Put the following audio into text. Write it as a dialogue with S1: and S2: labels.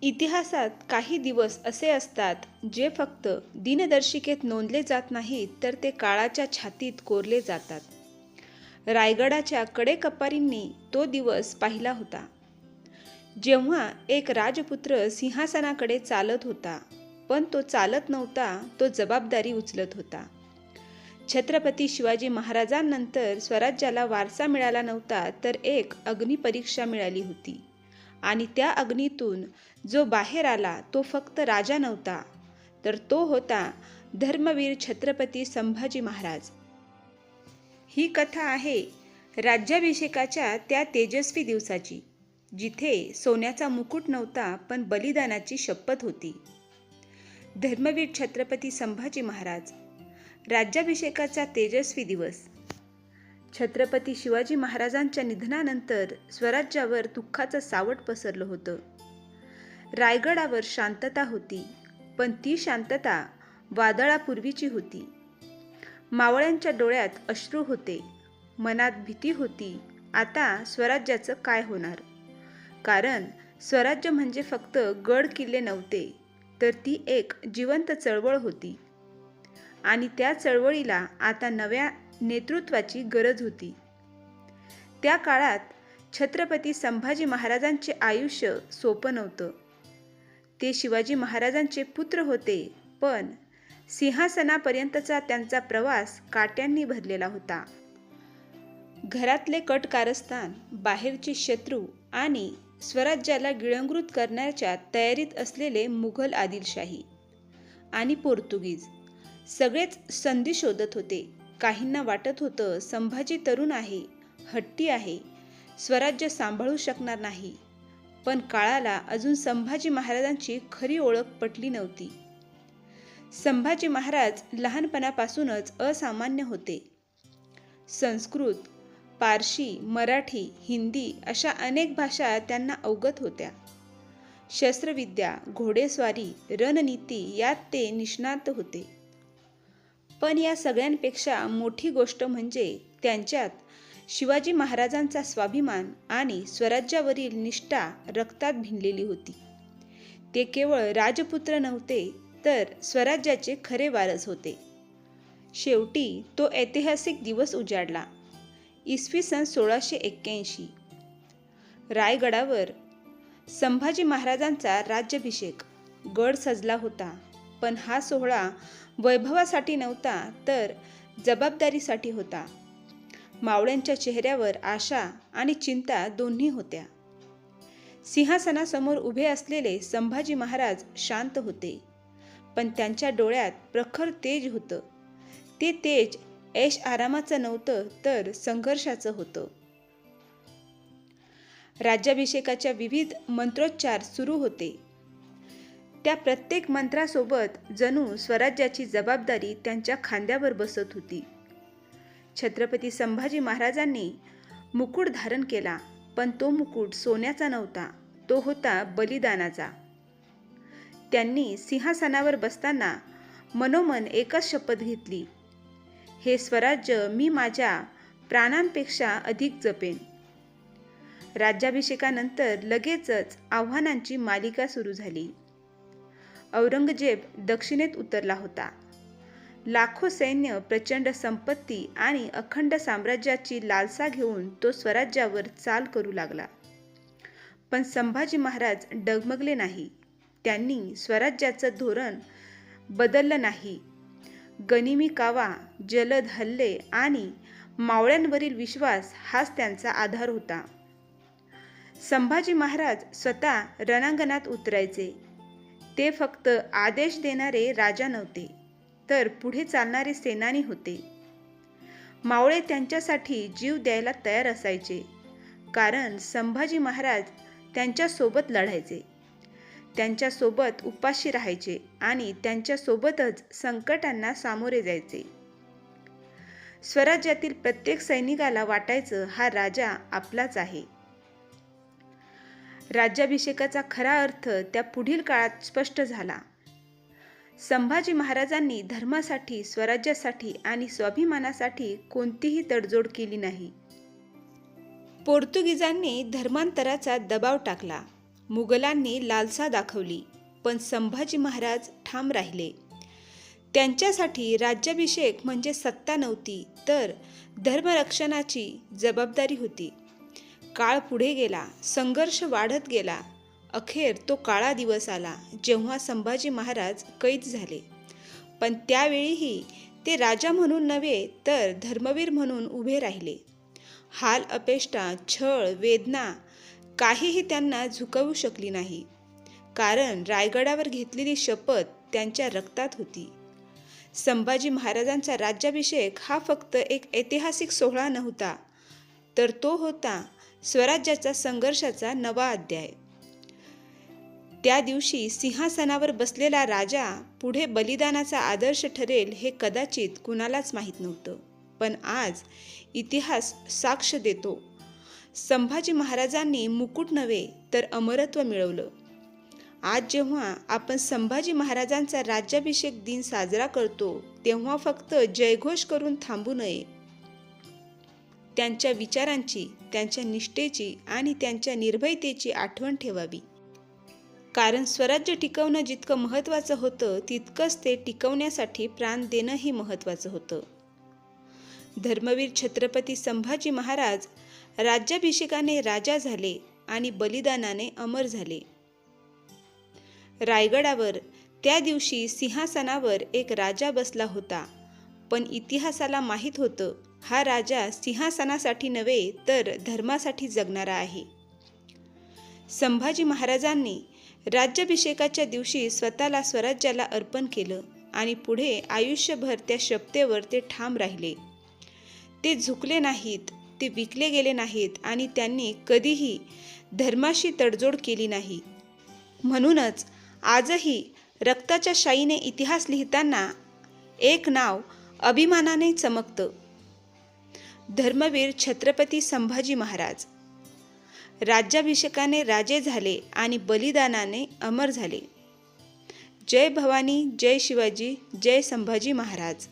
S1: इतिहासात काही दिवस असे असतात जे फक्त दिनदर्शिकेत नोंदले जात नाहीत, तर ते काळाच्या छातीत कोरले जातात. रायगडाच्या कडेकपारींनी तो दिवस पाहिला होता, जेव्हा एक राजपुत्र सिंहासनाकडे चालत होता. पण तो चालत नव्हता, तो जबाबदारी उचलत होता. छत्रपती शिवाजी महाराजांनंतर स्वराज्याला वारसा मिळाला नव्हता, तर एक अग्निपरीक्षा मिळाली होती. आणि त्या अग्नीतून जो बाहेर आला तो फक्त राजा नव्हता, तर तो होता धर्मवीर छत्रपती संभाजी महाराज. ही कथा आहे राज्याभिषेकाच्या त्या तेजस्वी दिवसाची, जिथे सोन्याचा मुकुट नव्हता, पण बलिदानाची शपथ होती. धर्मवीर छत्रपती संभाजी महाराज. राज्याभिषेकाचा तेजस्वी दिवस. छत्रपती शिवाजी महाराजांच्या निधनानंतर स्वराज्यावर दुःखाचं सावट पसरलं होतं. रायगडावर शांतता होती, पण ती शांतता वादळापूर्वीची होती. मावळ्यांच्या डोळ्यात अश्रू होते, मनात भीती होती. आता स्वराज्याचं काय होणार? कारण स्वराज्य म्हणजे फक्त गड किल्ले नव्हते, तर ती एक जिवंत चळवळ होती. आणि त्या चळवळीला आता नव्या नेतृत्वाची गरज होती. त्या काळात छत्रपती संभाजी महाराजांचे आयुष्य सोपं नव्हतं. ते शिवाजी महाराजांचे पुत्र होते, पण सिंहासनापर्यंतचा त्यांचा प्रवास काट्यांनी भरलेला होता. घरातले कट कारस्थान, बाहेरचे शत्रू आणि स्वराज्याला गिळंकृत करण्याच्या तयारीत असलेले मुघल आदिलशाही आणि पोर्तुगीज सगळेच संधी शोधत होते. काहींना वाटत होतं संभाजी तरुण आहे, हट्टी आहे, स्वराज्य सांभाळू शकणार नाही. पण काळाला अजून संभाजी महाराजांची खरी ओळख पटली नव्हती. संभाजी महाराज लहानपणापासूनच असामान्य होते. संस्कृत, पारशी, मराठी, हिंदी अशा अनेक भाषा त्यांना अवगत होत्या. शस्त्रविद्या, घोडेस्वारी, रणनीती यात ते निष्णात होते. पण या सगळ्यांपेक्षा मोठी गोष्ट म्हणजे त्यांच्यात शिवाजी महाराजांचा स्वाभिमान आणि स्वराज्यावरील निष्ठा रक्तात भिनलेली होती. ते केवळ राजपुत्र नव्हते, तर स्वराज्याचे खरे वारस होते. शेवटी तो ऐतिहासिक दिवस उजाडला. इसवी सन 1681. रायगडावर संभाजी महाराजांचा राज्याभिषेक. गड सजला होता, पण हा सोहळा वैभवासाठी नव्हता, तर जबाबदारीसाठी होता. मावळ्यांच्या चेहऱ्यावर आशा आणि चिंता दोन्ही होत्या. सिंहासनासमोर उभे असलेले संभाजी महाराज शांत होते, पण त्यांच्या डोळ्यात प्रखर तेज होतं. ते तेज ऐश आरामाचं नव्हतं, तर संघर्षाचं होतं. राज्याभिषेकाच्या विविध मंत्रोच्चार सुरू होते. त्या प्रत्येक मंत्रासोबत जणू स्वराज्याची जबाबदारी त्यांच्या खांद्यावर बसत होती. छत्रपती संभाजी महाराजांनी मुकुट धारण केला, पण तो मुकुट सोन्याचा नव्हता, तो होता बलिदानाचा. त्यांनी सिंहासनावर बसताना मनोमन एकच शपथ घेतली, हे स्वराज्य मी माझ्या प्राणांपेक्षा अधिक जपेन. राज्याभिषेकानंतर लगेचच आव्हानांची मालिका सुरू झाली. औरंगजेब दक्षिणेत उतरला होता. लाखो सैन्य, प्रचंड संपत्ती आणि अखंड साम्राज्याची लालसा घेऊन तो स्वराज्यावर चाल करू लागला. पण संभाजी महाराज डगमगले नाही. त्यांनी स्वराज्याचं धोरण बदललं नाही. गनिमी कावा, जलद हल्ले आणि मावळ्यांवरील विश्वास हाच त्यांचा आधार होता. संभाजी महाराज स्वतः रणांगणात उतरायचे. ते फक्त आदेश देणारे राजा नव्हते, तर पुढे चालणारे सेनानी होते. मावळे त्यांच्यासाठी जीव द्यायला तयार असायचे, कारण संभाजी महाराज त्यांच्यासोबत लढायचे, त्यांच्यासोबत उपाशी राहायचे आणि त्यांच्यासोबतच संकटांना सामोरे जायचे. स्वराज्यातील प्रत्येक सैनिकाला वाटायचं हा राजा आपलाच आहे. राज्याभिषेकाचा खरा अर्थ त्या पुढील काळात स्पष्ट झाला. संभाजी महाराजांनी धर्मासाठी, स्वराज्यासाठी आणि स्वाभिमानासाठी कोणतीही तडजोड केली नाही. पोर्तुगीजांनी धर्मांतराचा दबाव टाकला मुघलांनी लालसा दाखवली, पण संभाजी महाराज ठाम राहिले. त्यांच्यासाठी राज्याभिषेक म्हणजे सत्ता नव्हती, तर धर्मरक्षणाची जबाबदारी होती. काळ पुढे गेला, संघर्ष वाढत गेला. अखेर तो काळा दिवस आला जेव्हा संभाजी महाराज कैद झाले. पण त्यावेळीही ते राजा म्हणून नव्हे, तर धर्मवीर म्हणून उभे राहिले. हाल, अपेष्टा, छळ, वेदना काहीही त्यांना झुकवू शकली नाही, कारण रायगडावर घेतलेली शपथ त्यांच्या रक्तात होती. संभाजी महाराजांचा राज्याभिषेक हा फक्त एक ऐतिहासिक सोहळा नव्हता, तर तो होता स्वराज्याचा संघर्षाचा नवा अध्याय. त्या दिवशी सिंहासनावर बसलेला राजा पुढे बलिदानाचा आदर्श ठरेल हे कदाचित कुणालाच माहीत नव्हतं. पण आज इतिहास साक्ष देतो, संभाजी महाराजांनी मुकुट नव्हे तर अमरत्व मिळवलं. आज जेव्हा आपण संभाजी महाराजांचा राज्याभिषेक दिन साजरा करतो, तेव्हा फक्त जयघोष करून थांबू नये. त्यांच्या विचारांची, त्यांच्या निष्ठेची आणि त्यांच्या निर्भयतेची आठवण ठेवावी. कारण स्वराज्य टिकवणं जितकं महत्त्वाचं होतं, तितकंच ते टिकवण्यासाठी प्राण देणंही महत्त्वाचं होतं. धर्मवीर छत्रपती संभाजी महाराज राज्याभिषेकाने राजा झाले आणि बलिदानाने अमर झाले. रायगडावर त्या दिवशी सिंहासनावर एक राजा बसला होता, पण इतिहासाला माहीत होतं, हा राजा सिंहासनासाठी नव्हे तर धर्मासाठी जगणारा आहे. संभाजी महाराजांनी राज्याभिषेकाच्या दिवशी स्वतःला स्वराज्याला अर्पण केलं आणि पुढे आयुष्यभर त्या शपथेवर ते ठाम राहिले. ते झुकले नाहीत, ते विकले गेले नाहीत आणि त्यांनी कधीही धर्माशी तडजोड केली नाही. म्हणूनच आजही रक्ताच्या शाईने इतिहास लिहिताना एक नाव अभिमानाने चमकतं, धर्मवीर छत्रपती संभाजी महाराज. राज्याभिषेकाने राजे झाले आणि बलिदानाने अमर झाले. जय भवानी, जय शिवाजी, जय संभाजी महाराज.